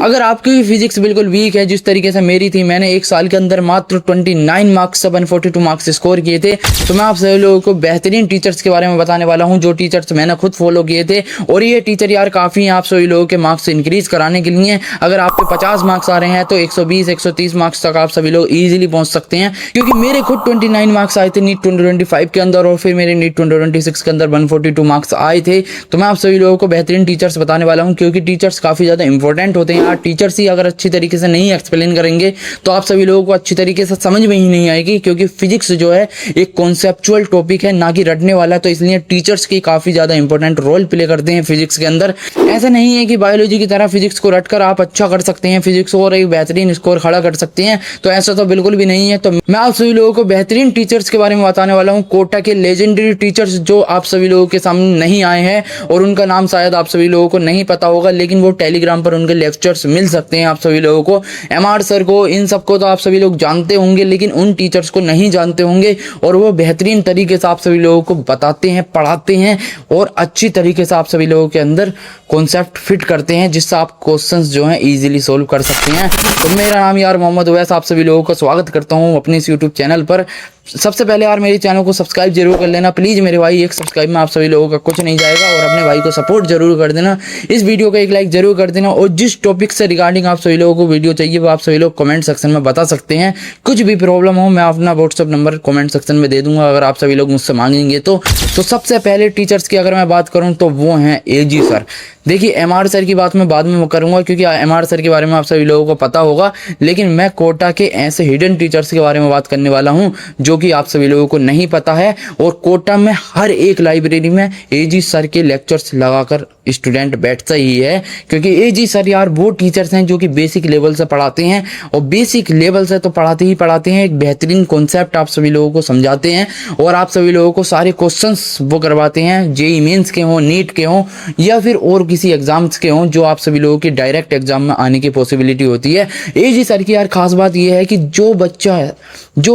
अगर आपकी फिजिक्स बिल्कुल वीक है जिस तरीके से मेरी थी, मैंने एक साल के अंदर मात्र 29 मार्क्स 142 मार्क्स स्कोर किए थे, तो मैं आप सभी लोगों को बेहतरीन टीचर्स के बारे में बताने वाला हूं जो टीचर्स मैंने खुद फॉलो किए थे। और ये टीचर यार काफ़ी हैं आप सभी लोगों के मार्क्स इंक्रीज कराने के लिए। अगर आप पे 50 मार्क्स आ रहे हैं तो 120 130 मार्क्स तक आप सभी लोग ईजिली पहुंच सकते हैं, क्योंकि मेरे खुद 29 मार्क्स आए थे नीट 2025 के अंदर, और फिर मेरे नीट 2026 के अंदर 142 मार्क्स आए थे। तो मैं आप सभी लोगों को बेहतरीन टीचर्स बताने वाला हूं, क्योंकि टीचर्स काफ़ी ज़्यादा इंपॉर्टेंट होते हैं यार। टीचर्स ही अगर अच्छी तरीके से नहीं एक्सप्लेन करेंगे तो आप सभी लोगों को अच्छी तरीके से समझ में ही नहीं आएगी, क्योंकि फिजिक्स जो है एक कॉन्सेप्चुअल टॉपिक है, ना कि रटने वाला। तो इसलिए टीचर्स की काफ़ी ज़्यादा इंपॉर्टेंट रोल प्ले करते हैं फिजिक्स के अंदर। ऐसा नहीं है कि बायोलॉजी की तरह फिजिक्स को रटकर आप अच्छा कर सकते हैं, फिजिक्स और एक बेहतरीन स्कोर खड़ा कर सकते हैं, तो ऐसा तो बिल्कुल भी नहीं है। तो मैं आप सभी लोगों को बेहतरीन टीचर्स के बारे में बताने वाला हूँ, कोटा के लेजेंडरी टीचर्स जो आप सभी लोगों के सामने नहीं आए हैं, और उनका नाम शायद आप सभी लोगों को नहीं पता होगा, लेकिन वो टेलीग्राम पर उनके लेक्चर्स मिल सकते हैं आप सभी लोगों को। MR सर को, इन सबको तो आप सभी लोग जानते होंगे, लेकिन उन टीचर्स को नहीं जानते होंगे, और वो बेहतरीन तरीके से आप सभी लोगों को बताते हैं, पढ़ाते हैं, और अच्छी तरीके से आप सभी लोगों के अंदर कॉन्सेप्ट फिट करते हैं, जिससे आप क्वेश्चंस जो हैं इजीली सोल्व कर सकते हैं। तो मेरा नाम यार मोहम्मद उवैस, आप सभी लोगों का स्वागत करता हूं अपने इस यूट्यूब चैनल पर। सबसे पहले यार मेरे चैनल को सब्सक्राइब जरूर कर लेना प्लीज़ मेरे भाई, एक सब्सक्राइब में आप सभी लोगों का कुछ नहीं जाएगा, और अपने भाई को सपोर्ट जरूर कर देना, इस वीडियो को एक लाइक जरूर कर देना। और जिस टॉपिक से रिगार्डिंग आप सभी लोगों को वीडियो चाहिए वो आप सभी लोग कमेंट सेक्शन में बता सकते हैं। कुछ भी प्रॉब्लम हो मैं अपना व्हाट्सअप नंबर कमेंट सेक्शन में दे दूंगा, अगर आप सभी लोग मुझसे मांगेंगे तो। सबसे पहले टीचर्स की अगर मैं बात करूँ तो वो हैं AG सर। देखिए MR सर की बात मैं बाद में करूंगा, क्योंकि MR सर के बारे में आप सभी लोगों को पता होगा, लेकिन मैं कोटा के ऐसे हिडन टीचर्स के बारे में बात करने वाला हूं जो कि आप सभी लोगों को नहीं पता है। और कोटा में हर एक लाइब्रेरी में AG सर के लेक्चर्स लगाकर स्टूडेंट बैठता ही है, क्योंकि AG सर यार वो टीचर्स हैं जो कि बेसिक लेवल से पढ़ाते हैं, और बेसिक लेवल से तो पढ़ाते ही पढ़ाते हैं, एक बेहतरीन कॉन्सेप्ट आप सभी लोगों को समझाते हैं, और आप सभी लोगों को सारे क्वेश्चंस वो करवाते हैं, JEE मेंस के हों, नीट के हों, या फिर और किसी एग्जाम्स के हों जो आप सभी लोगों की डायरेक्ट एग्जाम में आने की पॉसिबिलिटी होती है। AG सर की यार खास बात यह है कि जो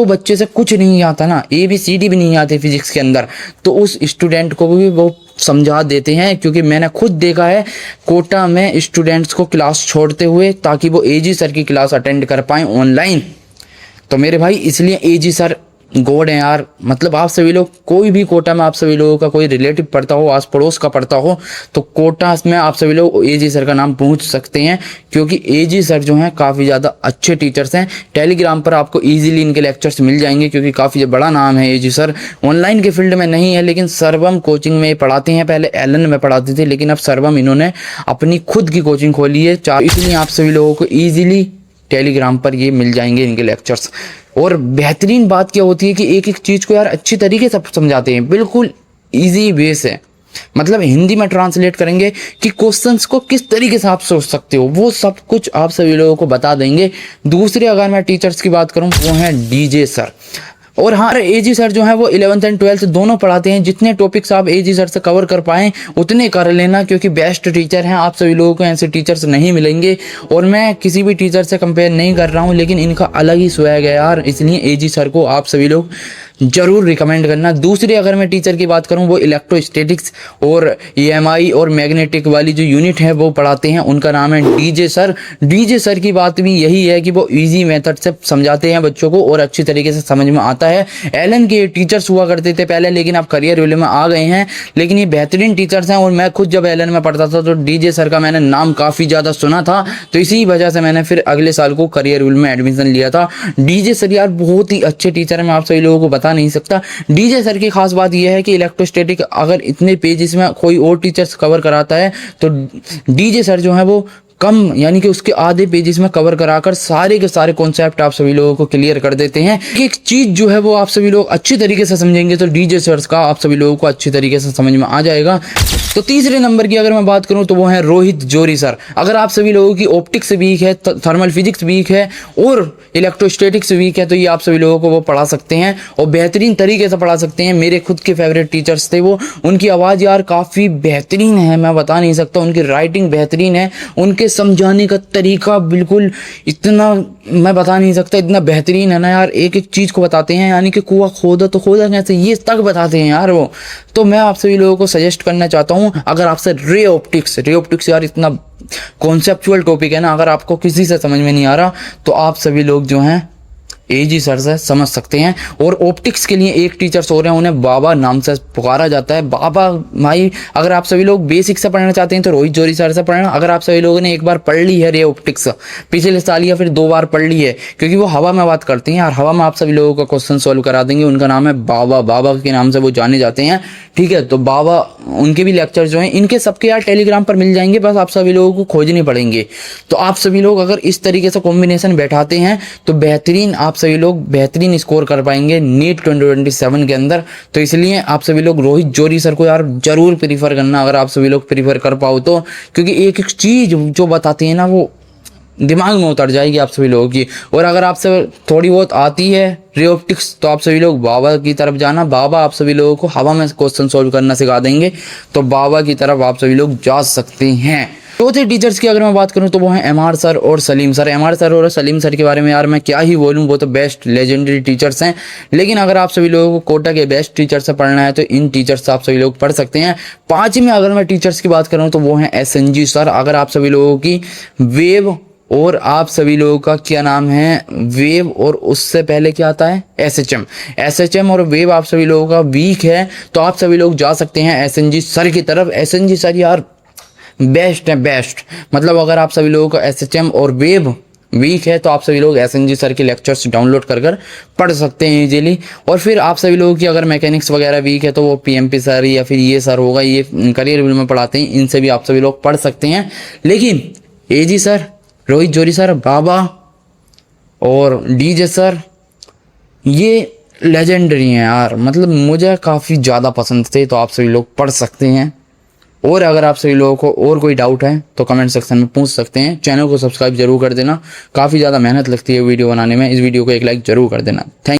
बच्चे से कुछ नहीं आता ना, ABCD भी नहीं आते फिजिक्स के अंदर, तो उस स्टूडेंट को भी वो समझा देते हैं, क्योंकि मैंने खुद देखा है कोटा में स्टूडेंट्स को क्लास छोड़ते हुए, ताकि वो AG सर की क्लास अटेंड कर पाएँ ऑनलाइन। तो मेरे भाई इसलिए AG सर गॉड है यार। मतलब आप सभी लोग, कोई भी कोटा में आप सभी लोगों का कोई रिलेटिव पढ़ता हो, आस पड़ोस का पढ़ता हो, तो कोटा में आप सभी लोग AG सर का नाम पूछ सकते हैं, क्योंकि AG सर जो हैं काफ़ी ज़्यादा अच्छे टीचर्स हैं। टेलीग्राम पर आपको इजीली इनके लेक्चर्स मिल जाएंगे, क्योंकि काफ़ी बड़ा नाम है AG सर। ऑनलाइन के फील्ड में नहीं है, लेकिन सर्वम कोचिंग में पढ़ाते हैं। पहले एलन में पढ़ाते थे, लेकिन अब सर्वम इन्होंने अपनी खुद की कोचिंग खोली है, इसलिए आप सभी लोगों को ईजिली टेलीग्राम पर ये मिल जाएंगे इनके लेक्चर्स। और बेहतरीन बात क्या होती है कि एक एक चीज़ को यार अच्छी तरीके से समझाते हैं, बिल्कुल इजी वे से। मतलब हिंदी में ट्रांसलेट करेंगे कि क्वेश्चंस को किस तरीके से आप सोच सकते हो, वो सब कुछ आप सभी लोगों को बता देंगे। दूसरे अगर मैं टीचर्स की बात करूं वो हैं DJ सर। और हाँ, AG सर जो है वो 11th एंड 12th दोनों पढ़ाते हैं। जितने टॉपिक्स आप AG सर से कवर कर पाएँ उतने कर लेना, क्योंकि बेस्ट टीचर हैं। आप सभी लोगों को ऐसे टीचर्स नहीं मिलेंगे, और मैं किसी भी टीचर से कंपेयर नहीं कर रहा हूँ, लेकिन इनका अलग ही स्वैग है यार, इसलिए AG सर को आप सभी लोग जरूर रिकमेंड करना। दूसरी अगर मैं टीचर की बात करूं वो इलेक्ट्रोस्टैटिक्स और EMI और मैग्नेटिक वाली जो यूनिट है वो पढ़ाते हैं, उनका नाम है DJ सर। DJ सर की बात भी यही है कि वो इजी मेथड से समझाते हैं बच्चों को, और अच्छी तरीके से समझ में आता है। एलन के टीचर्स हुआ करते थे पहले, लेकिन अब करियर विल में आ गए हैं, लेकिन ये बेहतरीन टीचर्स हैं। और मैं खुद जब एलन में पढ़ता था तो DJ सर का मैंने नाम काफ़ी ज़्यादा सुना था, तो इसी वजह से मैंने फिर अगले साल को करियर विल में एडमिशन लिया था। DJ सर यार बहुत ही अच्छे टीचर हैं, मैं आप सभी लोगों को बता नहीं सकता। DJ सर की खास बात यह है कि इलेक्ट्रोस्टैटिक अगर इतने पेजेस में कोई और टीचर्स कवर कराता है, तो DJ सर जो है वो कम, यानी कि उसके आधे पेजेस में कवर कराकर सारे के सारे कॉन्सेप्ट आप सभी लोगों को क्लियर कर देते हैं। एक चीज जो है वो आप सभी लोग अच्छी तरीके से समझेंगे तो DJ सर का आप सभी लोगों को अच्छी तरीके से समझ में आ जाएगा। तो तीसरे नंबर की अगर मैं बात करूं तो वो है रोहित जोरी सर। अगर आप सभी लोगों की ऑप्टिक्स वीक है, थर्मल फिजिक्स वीक है और इलेक्ट्रोस्टैटिक्स वीक है, तो ये आप सभी लोगों को वो पढ़ा सकते हैं और बेहतरीन तरीके से पढ़ा सकते हैं। मेरे खुद के फेवरेट टीचर्स थे वो, उनकी आवाज़ यार काफ़ी बेहतरीन है, मैं बता नहीं सकता। उनकी राइटिंग बेहतरीन है, उनके समझाने का तरीका बिल्कुल इतना मैं बता नहीं सकता, इतना बेहतरीन है ना यार, एक एक चीज़ को बताते हैं, यानी कि कुआं खोदा तो खोदा कैसे ये तक बताते हैं यार वो। तो मैं आप सभी लोगों को सजेस्ट करना चाहता हूँ, अगर आपसे रे ऑप्टिक्स यार इतना कॉन्सेप्चुअल टॉपिक है ना, अगर आपको किसी से समझ में नहीं आ रहा तो आप सभी लोग जो हैं एजी सर से समझ सकते हैं। और ऑप्टिक्स के लिए एक टीचर्स हो रहे हैं, उन्हें बाबा नाम से पुकारा जाता है। बाबा भाई, अगर आप सभी लोग बेसिक से पढ़ना चाहते हैं तो रोहित जोरी सर से पढ़ना। अगर आप सभी लोगों ने एक बार पढ़ ली है रे ऑप्टिक्स पिछले साल या फिर 2 बार पढ़ ली है, क्योंकि वो हवा में बात करती हैं और हवा में आप सभी लोगों का क्वेश्चन सॉल्व करा देंगे। उनका नाम है बाबा के नाम से वो जाने जाते हैं, ठीक है। तो बाबा, उनके भी लेक्चर जो हैं इनके सबके यार टेलीग्राम पर मिल जाएंगे, बस आप सभी लोगों को खोजने पड़ेंगे। तो आप सभी लोग अगर इस तरीके से कॉम्बिनेशन बैठाते हैं तो बेहतरीन, आप सभी लोग बेहतरीन स्कोर कर पाएंगे नीट 2027 के अंदर। तो इसलिए आप सभी लोग रोहित जोरी सर को यार जरूर प्रीफर करना, अगर आप सभी लोग प्रीफर कर पाओ तो, क्योंकि एक एक चीज जो बताते हैं ना वो दिमाग में उतर जाएगी आप सभी लोगों की। और अगर आपसे थोड़ी बहुत आती है रे ऑप्टिक्स तो आप सभी लोग बाबा की तरफ जाना। बाबा आप सभी लोगों को हवा में क्वेश्चन सॉल्व करना सिखा देंगे, तो बाबा की तरफ आप सभी लोग जा सकते हैं। चौथे टीचर्स की अगर मैं बात करूं तो वो हैं एमआर सर और सलीम सर। एमआर सर और सलीम सर के बारे में यार मैं क्या ही बोलूं, वो तो बेस्ट लेजेंडरी टीचर्स हैं। लेकिन अगर आप सभी लोगों को कोटा के बेस्ट टीचर से पढ़ना है तो इन टीचर्स से आप सभी लोग पढ़ सकते हैं। 5वीं में अगर मैं टीचर्स की बात करूं तो वो हैं एसएनजी सर। अगर आप सभी लोगों की वेव और आप सभी लोगों का क्या नाम है वेव और उससे पहले क्या आता है एसएचएम और वेव आप सभी लोगों का वीक है तो आप सभी लोग जा सकते हैं एसएनजी सर की तरफ। एसएनजी सर यार बेस्ट है, बेस्ट मतलब अगर आप सभी लोगों का एसएचएम और वेव वीक है तो आप सभी लोग एसएनजी सर के लेक्चर्स डाउनलोड कर पढ़ सकते हैं इजीली। और फिर आप सभी लोगों की अगर मैकेनिक्स वगैरह वीक है तो वो पीएमपी सर या फिर ये सर होगा, ये करियर में पढ़ाते हैं, इनसे भी आप सभी लोग पढ़ सकते हैं। लेकिन एजी सर, रोहित जोरी सर, बाबा और डीजे सर ये लेजेंडरी हैं यार, मतलब मुझे काफ़ी ज़्यादा पसंद थे, तो आप सभी लोग पढ़ सकते हैं। और अगर आप सभी लोगों को और कोई डाउट है तो कमेंट सेक्शन में पूछ सकते हैं। चैनल को सब्सक्राइब जरूर कर देना, काफ़ी ज़्यादा मेहनत लगती है वीडियो बनाने में। इस वीडियो को एक लाइक जरूर कर देना। थैंक